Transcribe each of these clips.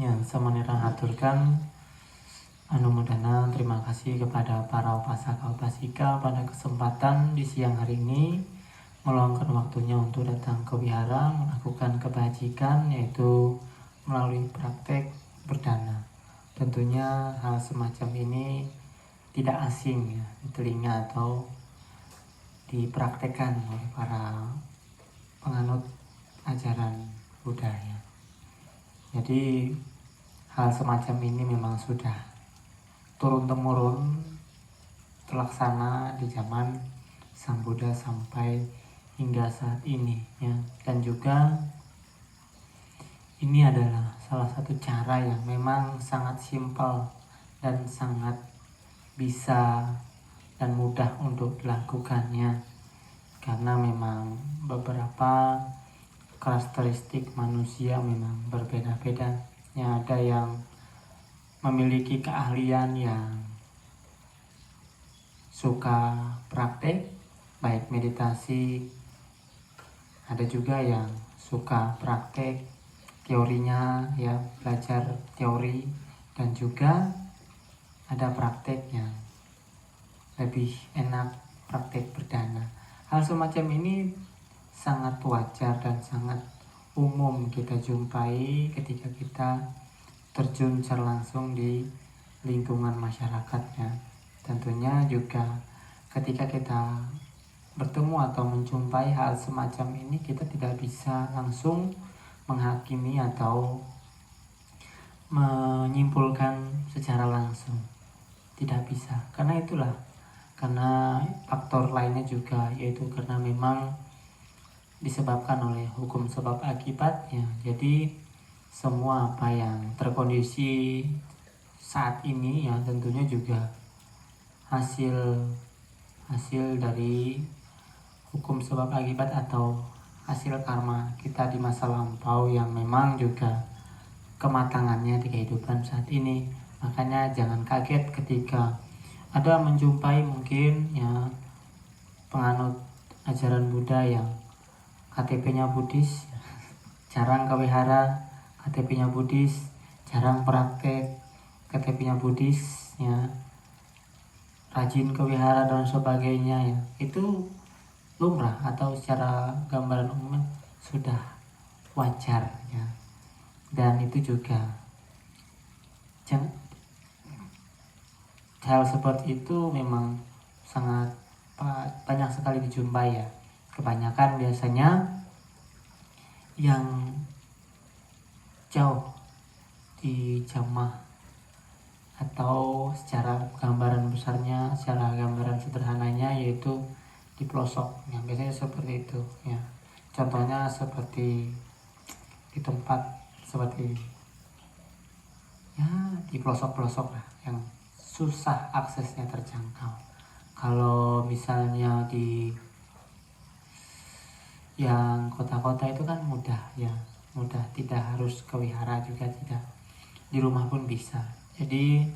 Yang semenira aturkan Anumodana terima kasih kepada para upasaka upasika pada kesempatan di siang hari ini meluangkan waktunya untuk datang ke wihara melakukan kebajikan, yaitu melalui praktek berdana. Tentunya hal semacam ini tidak asing ya di telinga atau dipraktekkan oleh para penganut ajaran Buddha ya. Jadi hal semacam ini memang sudah turun-temurun terlaksana di zaman Sang Buddha sampai hingga saat ini ya. Dan juga ini adalah salah satu cara yang memang sangat simpel dan sangat bisa dan mudah untuk dilakukannya, karena memang beberapa karakteristik manusia memang berbeda-beda. Ya, ada yang memiliki keahlian yang suka praktek baik meditasi, ada juga yang suka praktek teorinya ya, belajar teori, dan juga ada praktek yang lebih enak, praktek berdana. Hal semacam ini sangat wajar dan sangat umum kita jumpai ketika kita terjun secara langsung di lingkungan masyarakatnya. Tentunya juga ketika kita bertemu atau menjumpai hal semacam ini, kita tidak bisa langsung menghakimi atau menyimpulkan secara langsung, tidak bisa. Karena faktor lainnya juga, yaitu karena memang disebabkan oleh hukum sebab akibat ya. Jadi semua apa yang terkondisi saat ini ya tentunya juga hasil dari hukum sebab akibat atau hasil karma kita di masa lampau yang memang juga kematangannya di kehidupan saat ini. Makanya jangan kaget ketika ada menjumpai mungkin ya penganut ajaran Buddha yang KTP-nya Buddhis, jarang ke wihara, KTP-nya Buddhis, jarang praktek, KTP-nya Buddhis ya, rajin ke wihara dan sebagainya ya. Itu lumrah atau secara gambaran umum sudah wajar ya. Dan itu juga hal seperti itu memang sangat banyak sekali dijumpai ya. Kebanyakan biasanya yang jauh di jamaah atau secara gambaran besarnya, secara gambaran sederhananya, yaitu di pelosok ya, biasanya seperti itu ya. Contohnya seperti di tempat seperti ya di pelosok-pelosok lah yang susah aksesnya terjangkau. Kalau misalnya di yang kota-kota itu kan mudah ya, mudah, tidak harus ke wihara juga, tidak, di rumah pun bisa. Jadi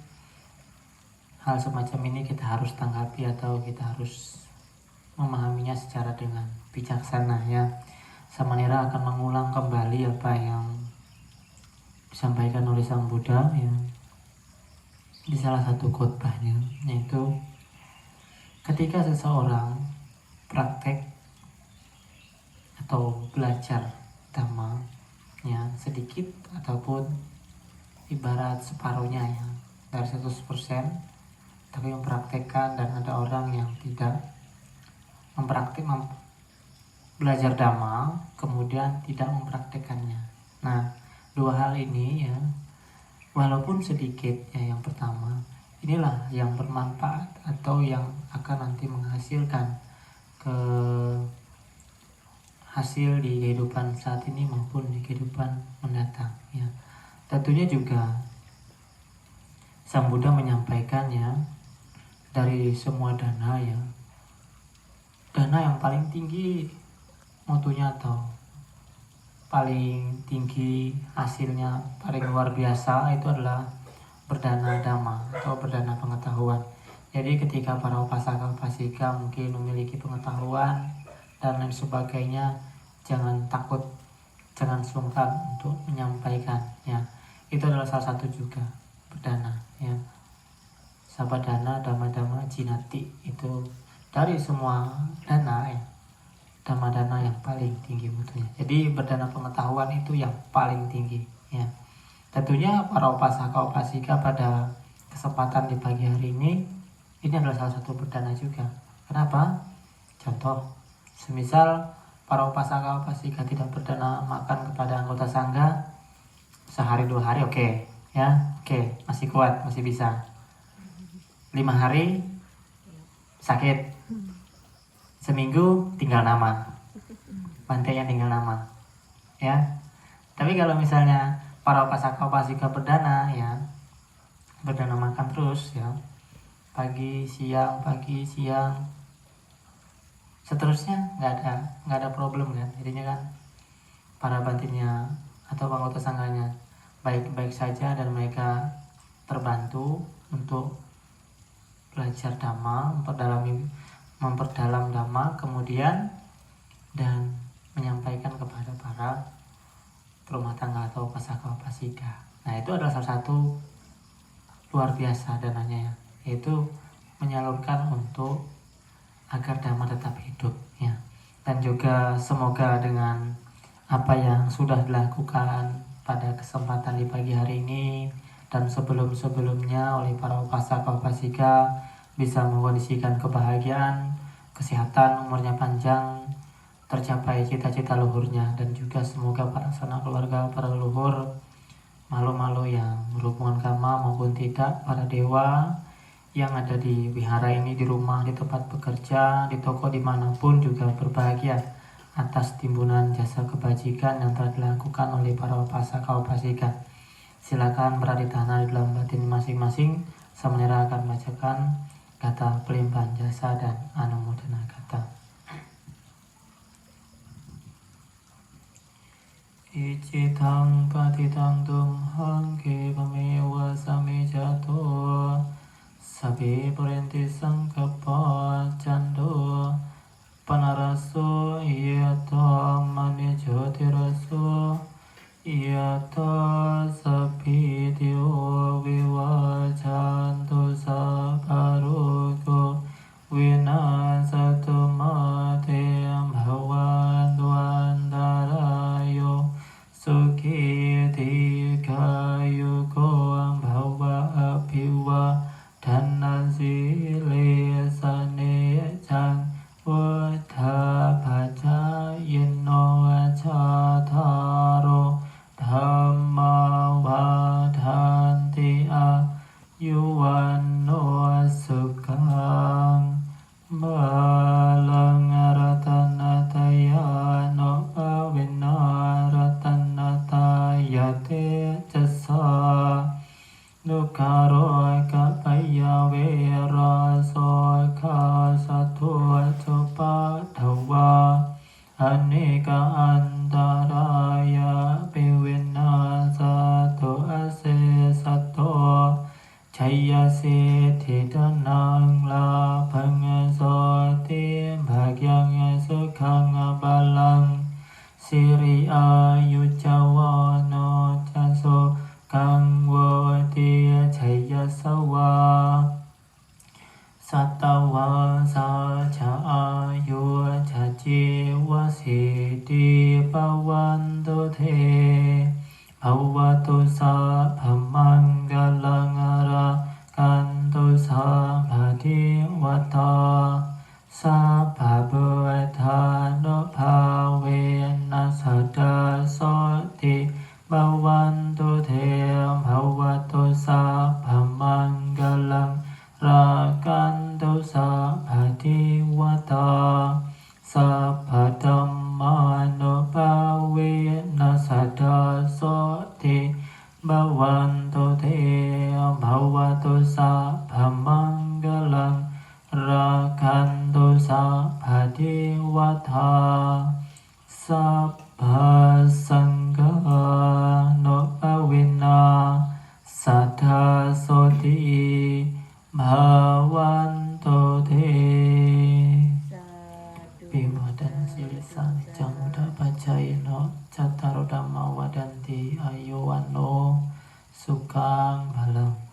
hal semacam ini kita harus tanggapi atau kita harus memahaminya secara dengan bijaksana ya. Samanera akan mengulang kembali apa yang disampaikan oleh Sang Buddha ya di salah satu khotbahnya, yaitu ketika seseorang praktek atau belajar dhamma ya sedikit ataupun ibarat separuhnya ya, dari 100% tapi mempraktekkan, dan ada orang yang tidak belajar dhamma kemudian tidak mempraktekannya. Nah, dua hal ini ya walaupun sedikit ya, yang pertama inilah yang bermanfaat atau yang akan nanti menghasilkan ke hasil di kehidupan saat ini maupun di kehidupan mendatang ya. Tentunya juga Sang Buddha menyampaikannya dari semua dana ya, dana yang paling tinggi mutunya atau paling tinggi hasilnya, paling luar biasa itu adalah berdana dhamma atau berdana pengetahuan. Jadi ketika para upasaka upasika mungkin memiliki pengetahuan dan lain sebagainya, jangan takut, jangan sungkan untuk menyampaikan ya. itu adalah salah satu juga perdana ya. Sabadana dhamma jinati itu dari semua dana ya, dhamma yang paling tinggi mutunya. Jadi berdana pengetahuan itu yang paling tinggi ya. Tentunya para upasaka upasika pada kesempatan di pagi hari ini adalah salah satu berdana juga. Kenapa? Contoh, semisal para upasaka upasika tidak berdana makan kepada anggota sangga sehari 2 hari, oke ya, masih kuat, masih bisa. 5 hari sakit, seminggu tinggal nama, bantainya tinggal nama ya. Tapi kalau misalnya para upasaka upasika berdana ya, berdana makan terus ya, pagi siang seterusnya, nggak ada problem kan. Jadinya kan para bantinnya atau anggota sangganya baik-baik saja dan mereka terbantu untuk belajar dhamma, memperdalam dhamma, kemudian dan menyampaikan kepada para rumah tangga atau upasaka upasika. Nah, itu adalah salah satu luar biasa dananya ya, yaitu menyalurkan untuk agar dhamma tetap hidup ya. Dan juga semoga dengan apa yang sudah dilakukan pada kesempatan di pagi hari ini dan sebelum-sebelumnya oleh para upasaka upasika bisa mengkondisikan kebahagiaan, kesehatan, umurnya panjang, tercapai cita-cita luhurnya. Dan juga semoga para sanak keluarga, para leluhur, malu-malu yang berhubungan karma maupun tidak, para dewa yang ada di wihara ini, di rumah, di tempat bekerja, di toko, dimanapun juga berbahagia atas timbunan jasa kebajikan yang telah dilakukan oleh para upasaka upasika. Silakan beraditana di dalam batin masing-masing. Samanera akan membacakan kata pelimpahan jasa dan anumodana kata. Icitang patitang tumhang kevamewa samijato sabi parenti sangkapa cando panaraso iyato manijotiraso iyato sabidyo viwajanto saparuko vinasato mate bhavantu andarayo sukhi dikayuko bhava abhiva dhanasile sanecang Buddha Bhaja Yino Achataro Dhamma Vadhanti Ayuvanno Sukhang Balang Ratanatayano Avina Ratanatayate Jasa Nukaro kapaya vera soka satu coba dawa aneka antaraya pewena satu ase satu jaya siddhi danang labang soti bhagyang sukhang balang siri ayu jawano jaso kang wadi jaya sawa satawa saja ayu jaji wasidi pawanto te bhavatu sabhamanggalangara kanto sabhati wata sabhabudhano bhavena sada soti bhavantu te bhavatu sabhamanggalang rakantu sabhati wata sabhadhammano bhavena sada soti bhavantu te bhavatu sabhamanggalang rakantu sabhati wata sabha sangha no pavina sada soti bhavanto te Bimodana silisani jamuda bajayano Catarodama wadanti ayuwano Sukang Balang.